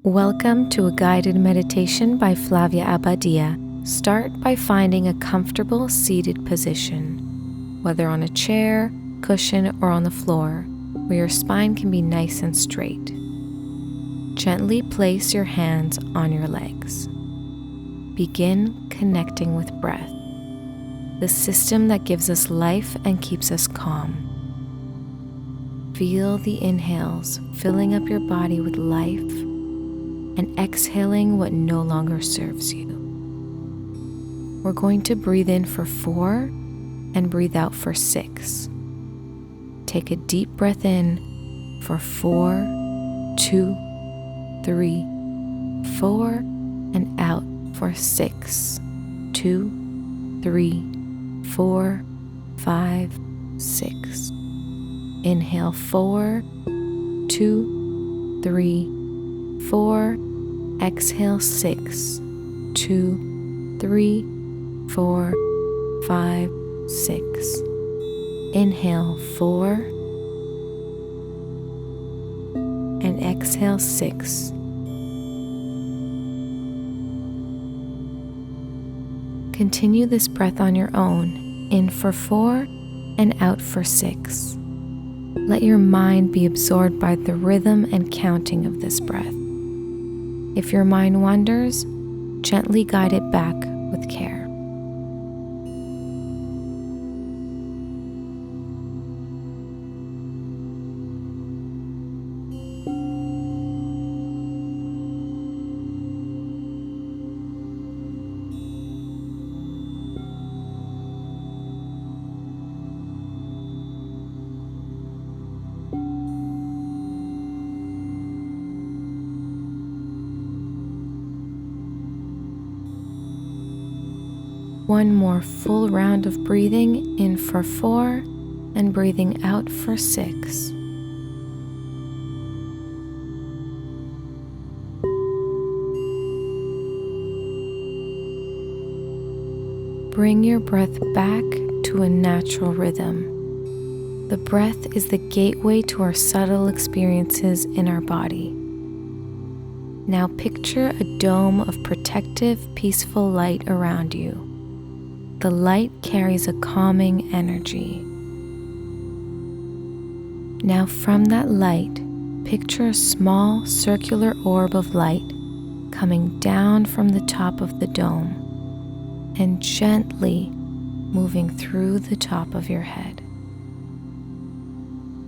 Welcome to a guided meditation by Flavia Abadía. Start by finding a comfortable seated position, whether on a chair, cushion, or on the floor, where your spine can be nice and straight. Gently place your hands on your legs. Begin connecting with breath, the system that gives us life and keeps us calm. Feel the inhales filling up your body with life and exhaling what no longer serves you. We're going to breathe in for 4 and breathe out for 6. Take a deep breath in for 4, 2, 3, 4, and out for 6, 2, 3, 4, 5, 6. Inhale 4, 2, 3, 4. Exhale 6, 2, 3, 4, 5, 6. Inhale 4 and exhale 6. Continue this breath on your own, in for 4 and out for 6. Let your mind be absorbed by the rhythm and counting of this breath. If your mind wanders, gently guide it back with care. One more full round of breathing in for 4 and breathing out for 6. Bring your breath back to a natural rhythm. The breath is the gateway to our subtle experiences in our body. Now picture a dome of protective, peaceful light around you. The light carries a calming energy. Now from that light, picture a small circular orb of light coming down from the top of the dome and gently moving through the top of your head.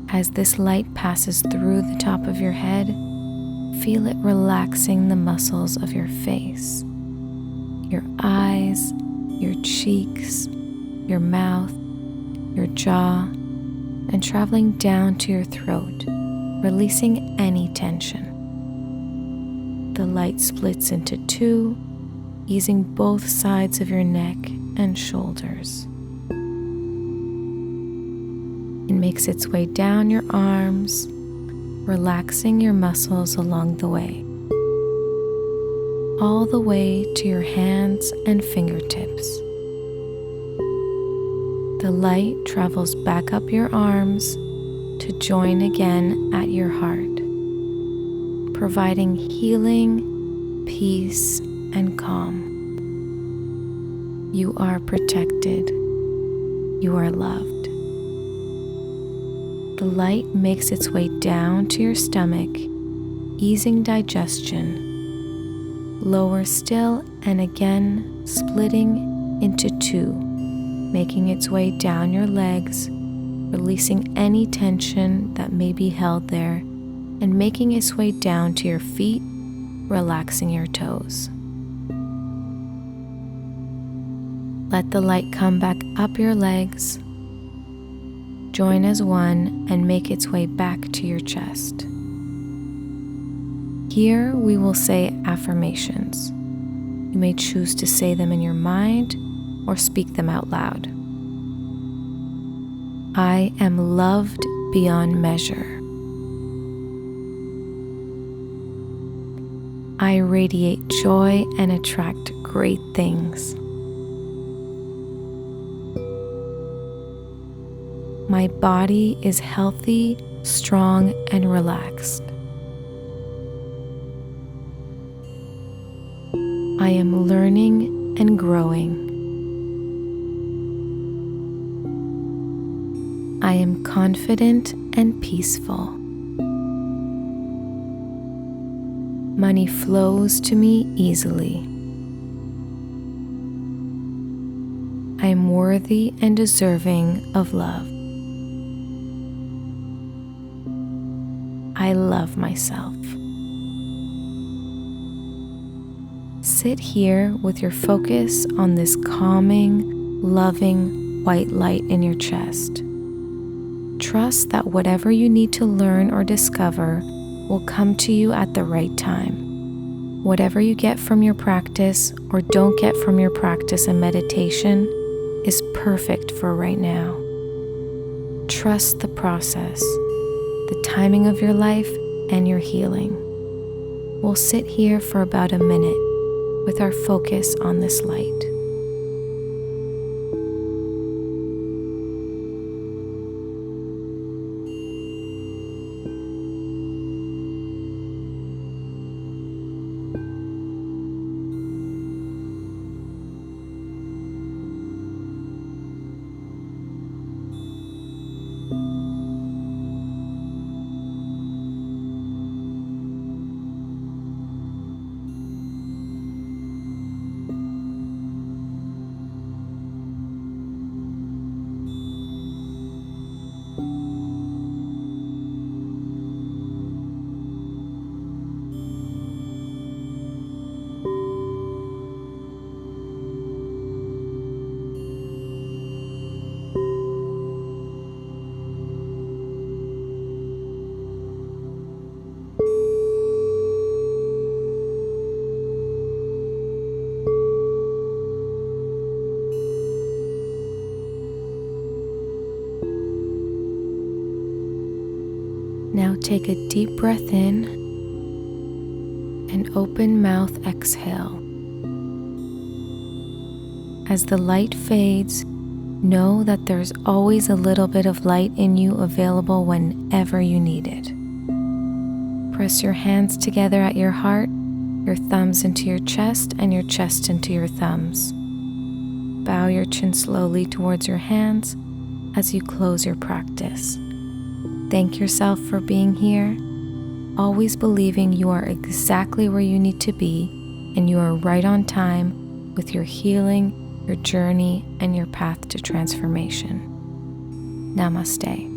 As this light passes through the top of your head, feel it relaxing the muscles of your face, your eyes, your cheeks, your mouth, your jaw, and traveling down to your throat, releasing any tension. The light splits into 2, easing both sides of your neck and shoulders. It makes its way down your arms, relaxing your muscles along the way, all the way to your hands and fingertips. The light travels back up your arms to join again at your heart, providing healing, peace, and calm. You are protected. You are loved. The light makes its way down to your stomach, easing digestion. Lower still, and again splitting into 2, making its way down your legs, releasing any tension that may be held there, and making its way down to your feet, relaxing your toes. Let the light come back up your legs, join as one, and make its way back to your chest. Here we will say affirmations. You may choose to say them in your mind or speak them out loud. I am loved beyond measure. I radiate joy and attract great things. My body is healthy, strong, and relaxed. I am learning and growing. I am confident and peaceful. Money flows to me easily. I am worthy and deserving of love. I love myself. Sit here with your focus on this calming, loving white light in your chest. Trust that whatever you need to learn or discover will come to you at the right time. Whatever you get from your practice or don't get from your practice and meditation is perfect for right now. Trust the process, the timing of your life, and your healing. We'll sit here for about a minute with our focus on this light. Now take a deep breath in and open mouth exhale. As the light fades, know that there's always a little bit of light in you available whenever you need it. Press your hands together at your heart, your thumbs into your chest, and your chest into your thumbs. Bow your chin slowly towards your hands as you close your practice. Thank yourself for being here, always believing you are exactly where you need to be and you are right on time with your healing, your journey, and your path to transformation. Namaste.